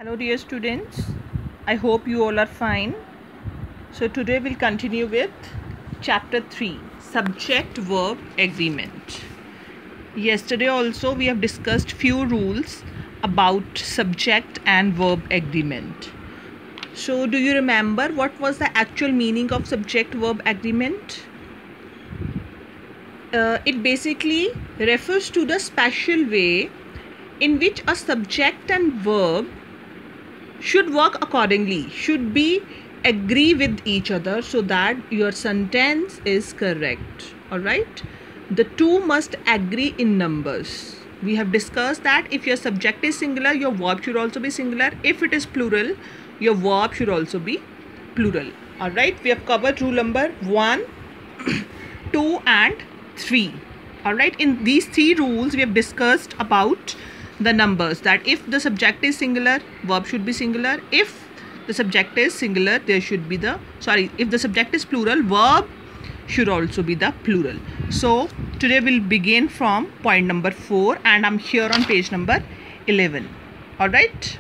Hello dear students, I hope you all are fine. So today we'll continue with chapter 3, subject verb agreement. Yesterday also we have discussed few rules about subject and verb agreement. So do you remember what was the actual meaning of subject verb agreement? It basically refers to the special way in which a subject and verb should work accordingly, should be agree with each other so that your sentence is correct. All right, the two must agree in numbers. We have discussed that if your subject is singular, your verb should also be singular. If it is plural, your verb should also be plural. All right, we have covered rule number 1 2 and 3. All right, in these 3 rules we have discussed about the numbers, that if the subject is singular, verb should be singular. If the subject is singular, there should be if the subject is plural, verb should also be the plural. So today we'll begin from point number 4 and I'm here on page number 11. All right,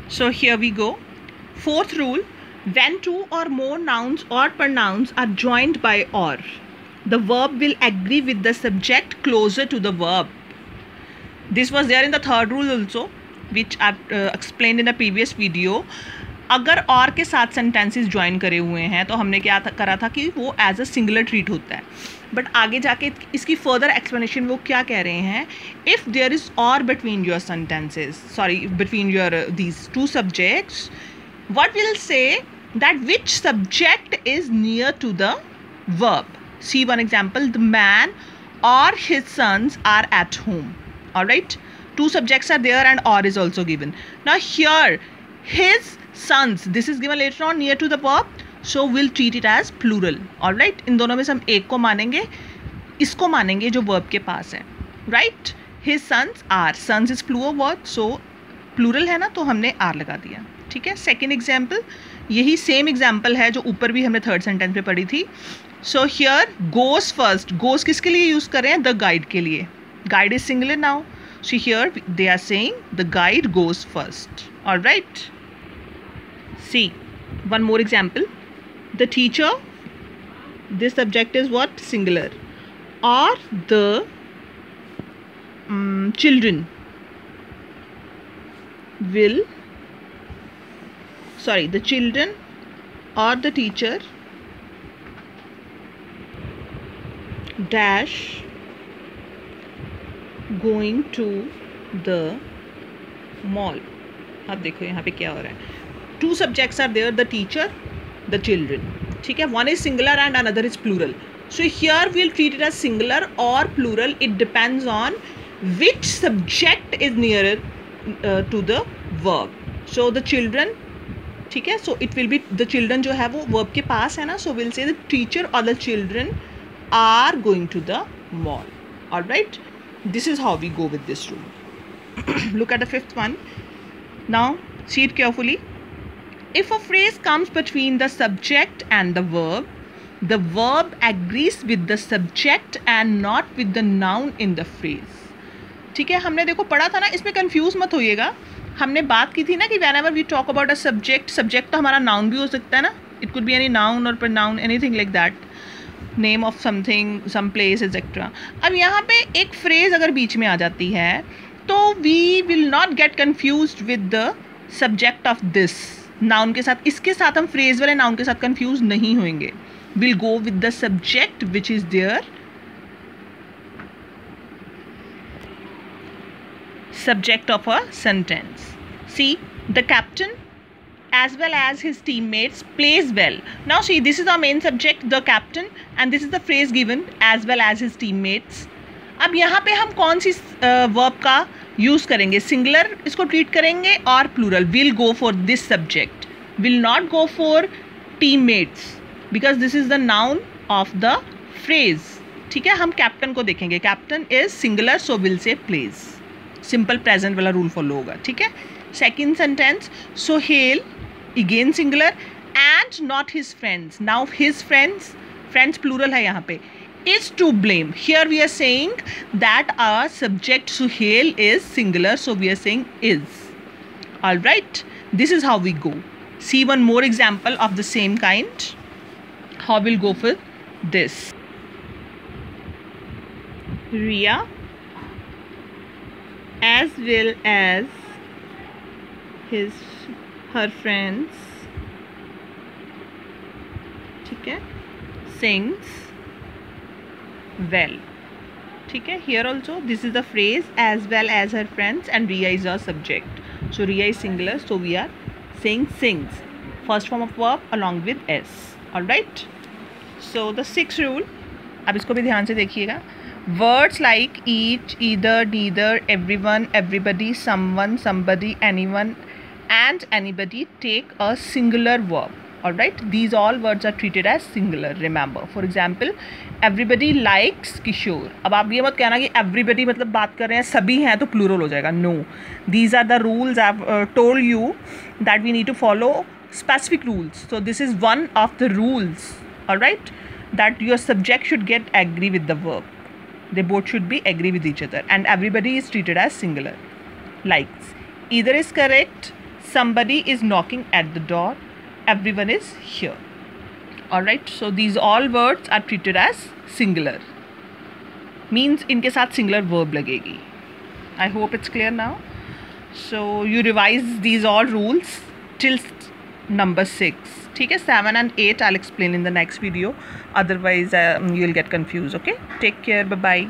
so here we go. Fourth rule: when two or more nouns or pronouns are joined by or, the verb will agree with the subject closer to the verb. This was there in the third rule also, which I've explained in the previous video. अगर और के साथ sentences join करे हुए हैं तो हमने क्या करा था कि वो एज अ सिंगुलर ट्रीट होता है, बट आगे जाके इसकी फर्दर एक्सप्लेनेशन वो क्या कह रहे हैं, इफ़ देयर इज़ और between your sentences, between your these two subjects, what we'll say that which subject is near to the verb. See one example: the man or his sons are at home. All right, two subjects are there and or is also given. Now here his sons, this is given later on near to the verb, so we'll treat it as plural. All right, इन दोनों में से हम एक को मानेंगे, इसको मानेंगे जो verb के पास है. Right, his sons are, sons is plural word, so plural है ना, तो हमने are लगा दिया. ठीक है. सेकेंड एग्जाम्पल, यही सेम एग्जाम्पल है जो ऊपर भी हमने थर्ड सेंटेंस पे पढ़ी थी. सो हियर गोस फर्स्ट, गोस किसके लिए यूज़ कर रहे हैं? द गाइड के लिए. Guide is singular now, so here they are saying the guide goes first. All right, see one more example: the teacher, this subject is what? Singular. Or the children will, the children or the teacher dash going to the mall. अब देखो यहाँ पे क्या हो रहा है. Two subjects are there, the teacher, the children. ठीक है, one is singular and another is plural. So here we'll treat it as singular or plural. It depends on which subject is nearer to the verb. So the children, ठीक है, so it will be the children जो है वो verb के पास है ना, so we'll say the teacher or the children are going to the mall. All right, this is how we go with this rule. Look at the fifth one. Now see it carefully. If a phrase comes between the subject and the verb agrees with the subject and not with the noun in the phrase. ठीक है, हमने देखो पढ़ा था ना, इसमें confuse मत होइएगा. हमने बात की थी ना कि whenever we talk about a subject तो हमारा नाउन भी हो सकता है ना. It could be any noun or pronoun, anything like that. Name of something, some place etcetera. अब यहाँ पे एक फ्रेज अगर बीच में आ जाती है तो we will not get confused with the subject of this. Noun के साथ, इसके साथ हम फ्रेज वाले नाउन के साथ कन्फ्यूज नहीं होंगे. Will go with the subject which is there, subject of a sentence. See, the captain as well as his teammates plays well. Now see, this is our main subject, the captain, and this is the phrase given as well as his teammates. अब यहाँ पे हम कौन सी verb का use करेंगे? Singular इसको treat करेंगे और plural. Will go for this subject, will not go for teammates because this is the noun of the phrase. ठीक है, हम कैप्टन को देखेंगे. Captain is singular, so will say plays. Simple present वाला rule follow होगा. ठीक है. Second sentence, Sohail again singular and not his friends. Now his friends plural है यहाँ पे, is to blame. Here we are saying that our subject Suhail is singular, so we are saying is. All right, this is how we go. See one more example of the same kind. How we'll go for this. Ria, as well as her friends, ठीक है, sings well. ठीक है, here also this is the phrase as well as her friends and Ria is our subject. So Ria is singular, so we are saying sings, first form of verb along with s. All right, so the sixth rule, अब इसको भी ध्यान से देखिएगा. Words like each, either, neither, everyone, everybody, someone, somebody, anyone and anybody take a singular verb. All right, these all words are treated as singular, remember. For example, everybody likes Kishore. अब आप ये मत कहना कि everybody मतलब बात कर रहे हैं सभी हैं तो plural हो जाएगा. No, these are the rules I've told you that we need to follow specific rules. So this is one of the rules, all right, that your subject should get agree with the verb. They both should be agree with each other, and everybody is treated as singular. Likes, either is correct. Somebody is knocking at the door. Everyone is here. All right, so these all words are treated as singular, means इनके साथ singular verb लगेगी. I hope it's clear now. So you revise these all rules till number 6. ठीक है, 7 and 8 I'll explain in the next video. Otherwise you'll get confused. Okay, take care. Bye bye.